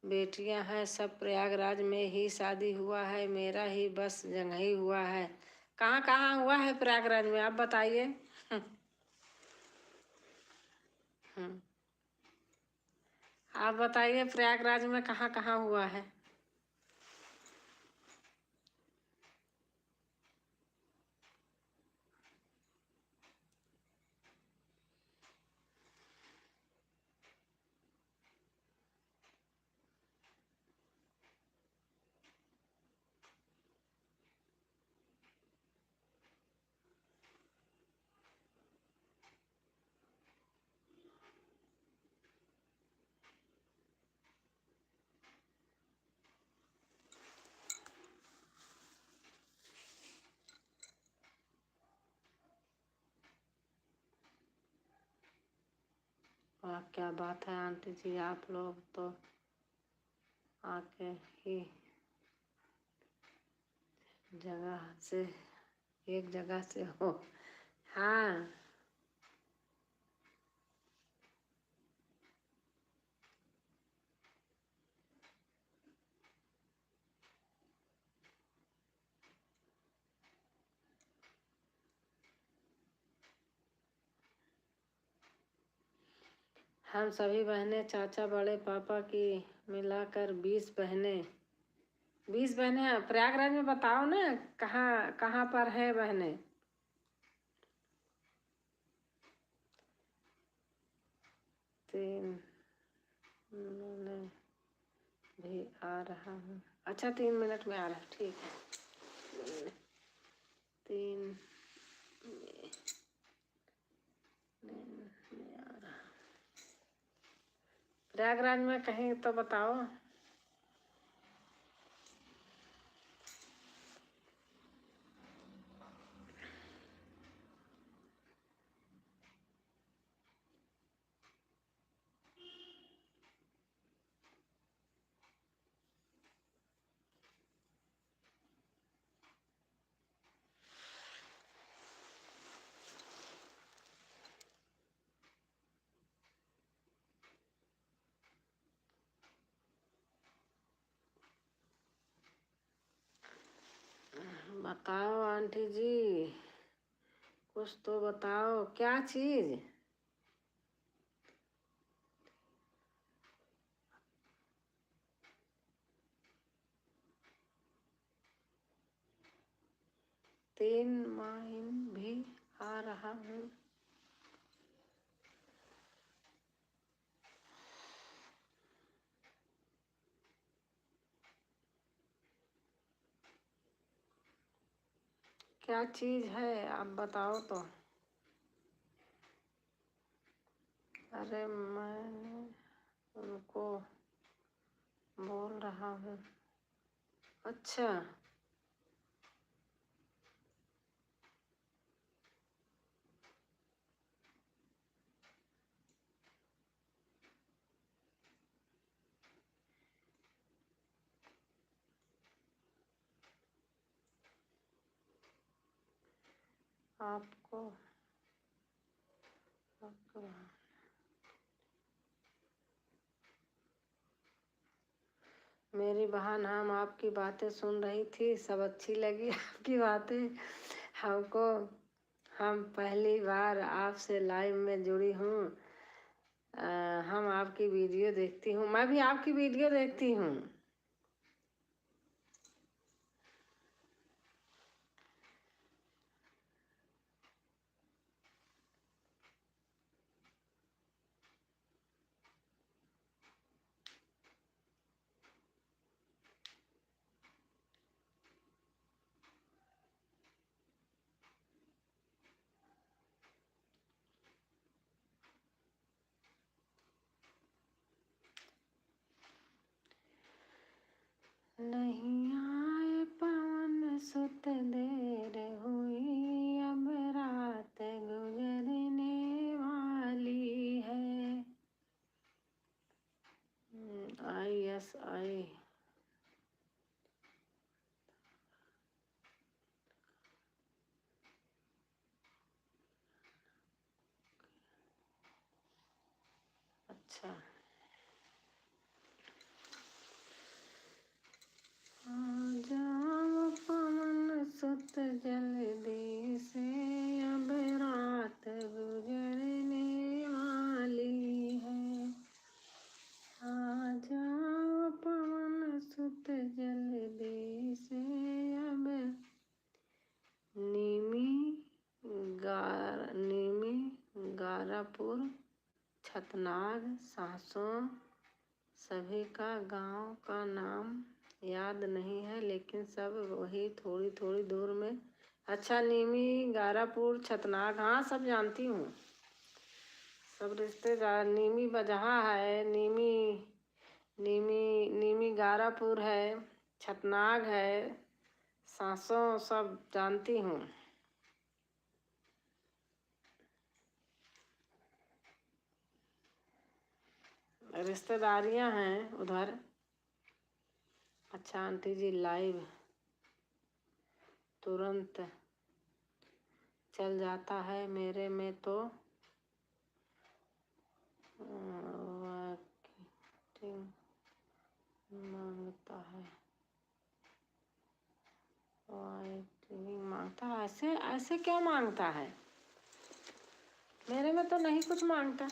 बेटियां हैं सब प्रयागराज में ही शादी हुआ है, मेरा ही बस जंघई हुआ है। कहाँ कहाँ हुआ है प्रयागराज में, आप बताइए। आप बताइए प्रयागराज में कहाँ कहाँ हुआ है। वाह क्या बात है आंटी जी, आप लोग तो आके ही जगह से एक जगह से हो। हाँ हम सभी बहनें, चाचा बड़े पापा की मिलाकर 20 बहनें। 20 बहनें प्रयागराज में, बताओ ना कहाँ कहाँ पर है बहनें। तीन मैं भी आ रहा हूँ। अच्छा 3 मिनट में आ रहा, ठीक है। 3 में आ रहा। प्रयागराज में कहीं तो बताओ। बताओ आंटी जी, कुछ तो बताओ, क्या चीज। तीन महीन भी आ रहा हूँ। क्या चीज है आप बताओ तो। अरे मैंने उनको बोल रहा हूँ। अच्छा आपको मेरी बहन, हम आपकी बातें सुन रही थी, सब अच्छी लगी आपकी बातें हमको। हम पहली बार आपसे लाइव में जुड़ी हूँ। हम आपकी वीडियो देखती हूँ, मैं भी आपकी वीडियो देखती हूँ। नहीं आए पवन सुत, देर हुई अब रात गुजरने वाली है। अच्छा, आ जाओ पवन सुत जल्दी से, अब रात गुजरने वाली है। आ जाओ पवन सुत जल्दी से, अब नीमी गारापुर छतनाग सासों सभी का गांव का नाम याद नहीं है, लेकिन सब वही थोड़ी थोड़ी दूर में। अच्छा, नीमी गारापुर छतनाग, हाँ सब जानती हूँ, सब रिश्तेदार। नीमी बजहा है, नीमी गारापुर है, छतनाग है, सासों सब जानती हूँ। रिश्तेदारियां हैं उधर। अच्छा आंटी जी, लाइव तुरंत चल जाता है मेरे में तो वाइटिंग मांगता है, वाइटिंग मांगता है। ऐसे ऐसे क्या मांगता है? मेरे में तो नहीं कुछ मांगता।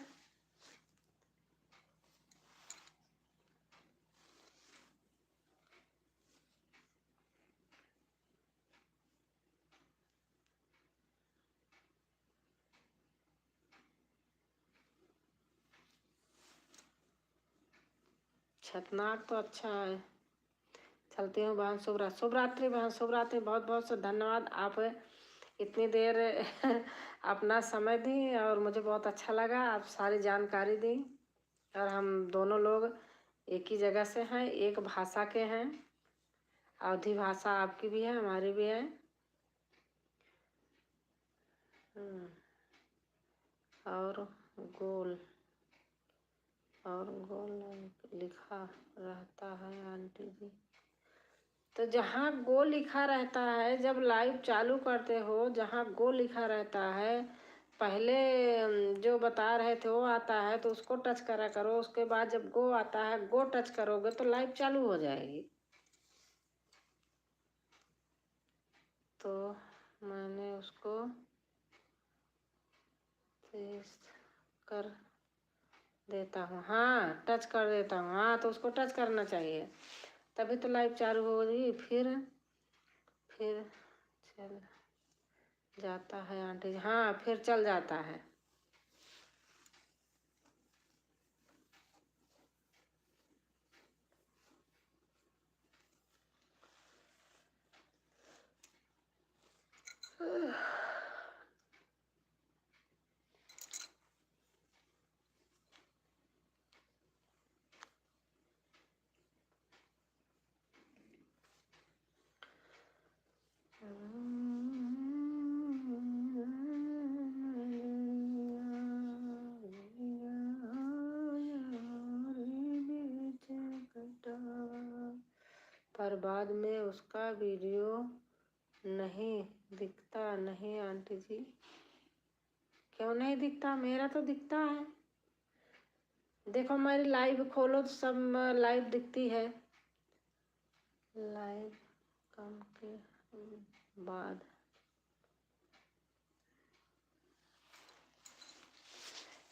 छतनाग तो अच्छा है। चलती हूँ बहन, शुभ रात्रि बहन, शुभ रात्रि। बहुत बहुत से धन्यवाद, आप इतनी देर अपना समय दी और मुझे बहुत अच्छा लगा। आप सारी जानकारी दी और हम दोनों लोग एक ही जगह से हैं, एक भाषा के हैं। अवधी भाषा आपकी भी है, हमारी भी है। और गोल लिखा रहता है आंटी जी। तो जहाँ गो लिखा रहता है, जब लाइव चालू करते हो, जहाँ गो लिखा रहता है, पहले जो बता रहे थे वो आता है तो उसको टच करा करो। उसके बाद जब गो आता है, गो टच करोगे तो लाइव चालू हो जाएगी। तो मैंने उसको कर देता हूँ, हाँ टच कर देता हूँ। हाँ तो उसको टच करना चाहिए, तभी तो लाइव चालू होगी। फिर चल जाता है आंटी, हाँ फिर चल जाता है। पर बाद में उसका वीडियो नहीं दिखता। नहीं आंटी जी, क्यों नहीं दिखता? मेरा तो दिखता है। देखो मेरी लाइव खोलो तो सब लाइव दिखती है। लाइव कम के बाद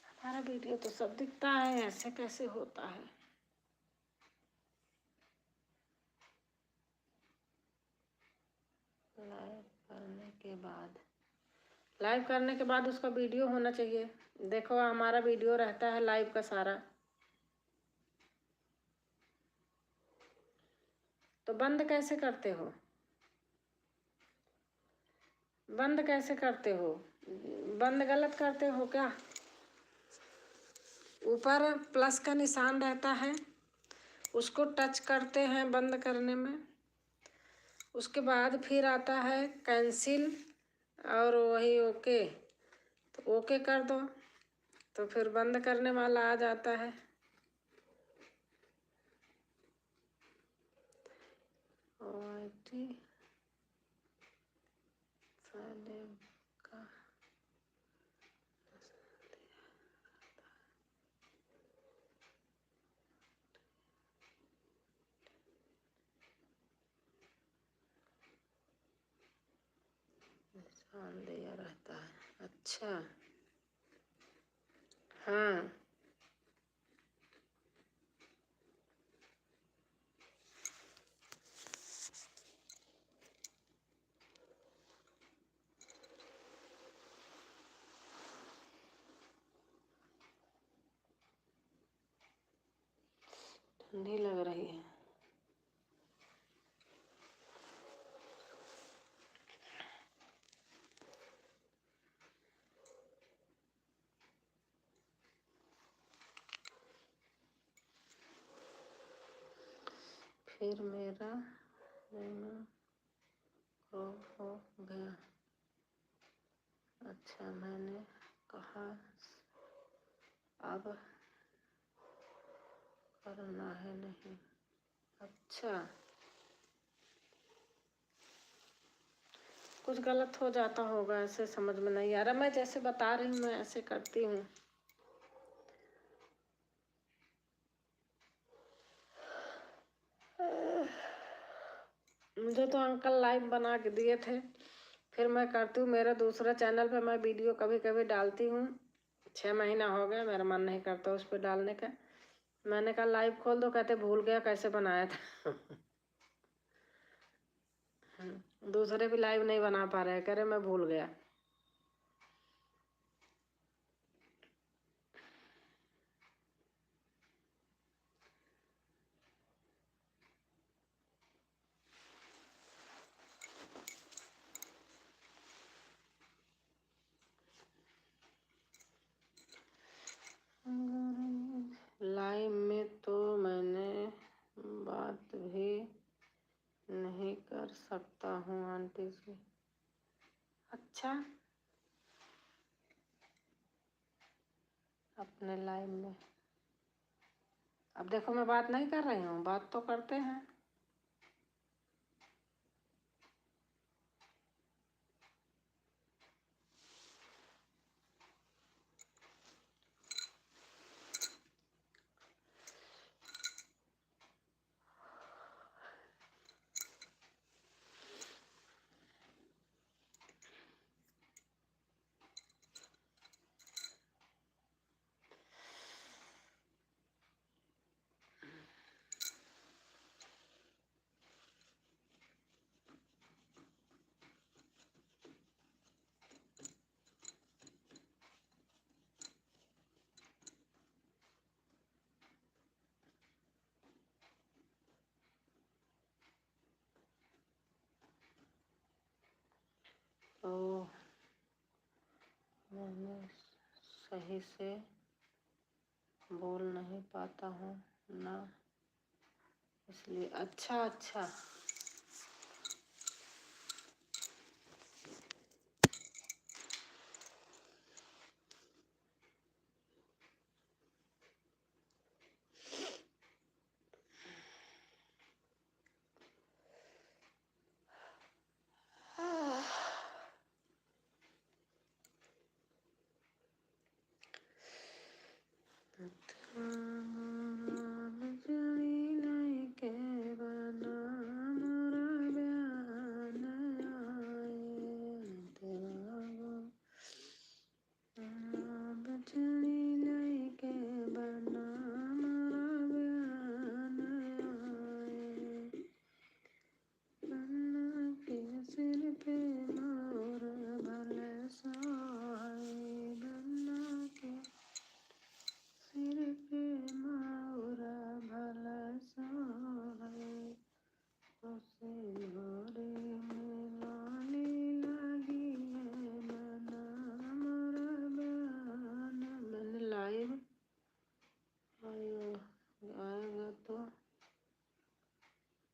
हमारा वीडियो तो सब दिखता है, ऐसे कैसे होता है? लाइव करने के बाद उसका वीडियो होना चाहिए। देखो हमारा वीडियो रहता है लाइव का सारा। तो बंद कैसे करते हो? बंद कैसे करते हो? बंद गलत करते हो क्या? ऊपर प्लस का निशान रहता है, उसको टच करते हैं बंद करने में। उसके बाद फिर आता है कैंसिल और वही ओके, तो ओके कर दो तो फिर बंद करने वाला आ जाता है। हाँ दिया रहता है। अच्छा हाँ ठंडी लग रही है। फिर मेरा लेना हो गया। अच्छा मैंने कहा अब करना है नहीं। अच्छा कुछ गलत हो जाता होगा, ऐसे समझ में नहीं आ रहा। मैं जैसे बता रही हूँ मैं ऐसे करती हूँ। मुझे तो अंकल लाइव बना के दिए थे, फिर मैं करती हूँ। मेरा दूसरा चैनल पे मैं वीडियो कभी कभी डालती हूँ। 6 महीना हो गया, मेरा मन नहीं करता उस पर डालने का। मैंने कहा लाइव खोल दो, कहते भूल गया कैसे बनाया था। दूसरे भी लाइव नहीं बना पा रहे, कह रहे मैं भूल गया। लाइव में तो मैंने बात भी नहीं कर सकता हूँ आंटी जी। अच्छा अपने लाइव में अब देखो मैं बात नहीं कर रही हूँ, बात तो करते हैं। ओ मैंने सही से बोल नहीं पाता हूँ ना, इसलिए। अच्छा अच्छा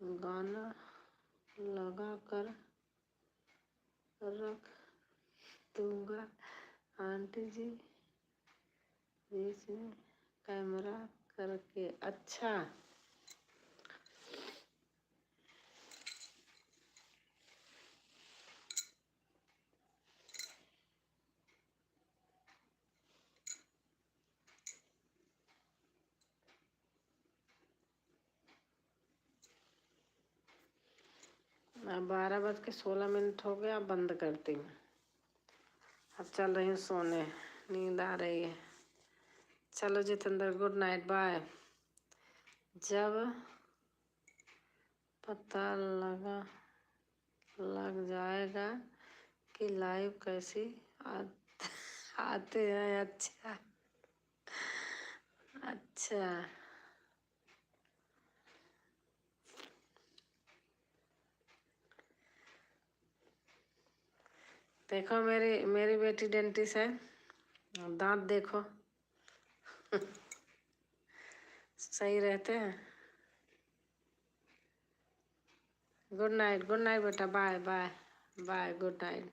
गाना लगा कर रख दूंगा आंटी जी, बीच में कैमरा करके। अच्छा अब 12:16 हो गया, अब बंद करती हूँ। अब चल रही हूँ सोने, नींद आ रही है। चलो जितेंद्र, गुड नाइट, बाय। जब पता लग जाएगा कि लाइव कैसी आते हैं। अच्छा अच्छा, देखो मेरी बेटी डेंटिस्ट है, दांत देखो सही रहते हैं। गुड नाइट बेटा, bye bye bye, good night.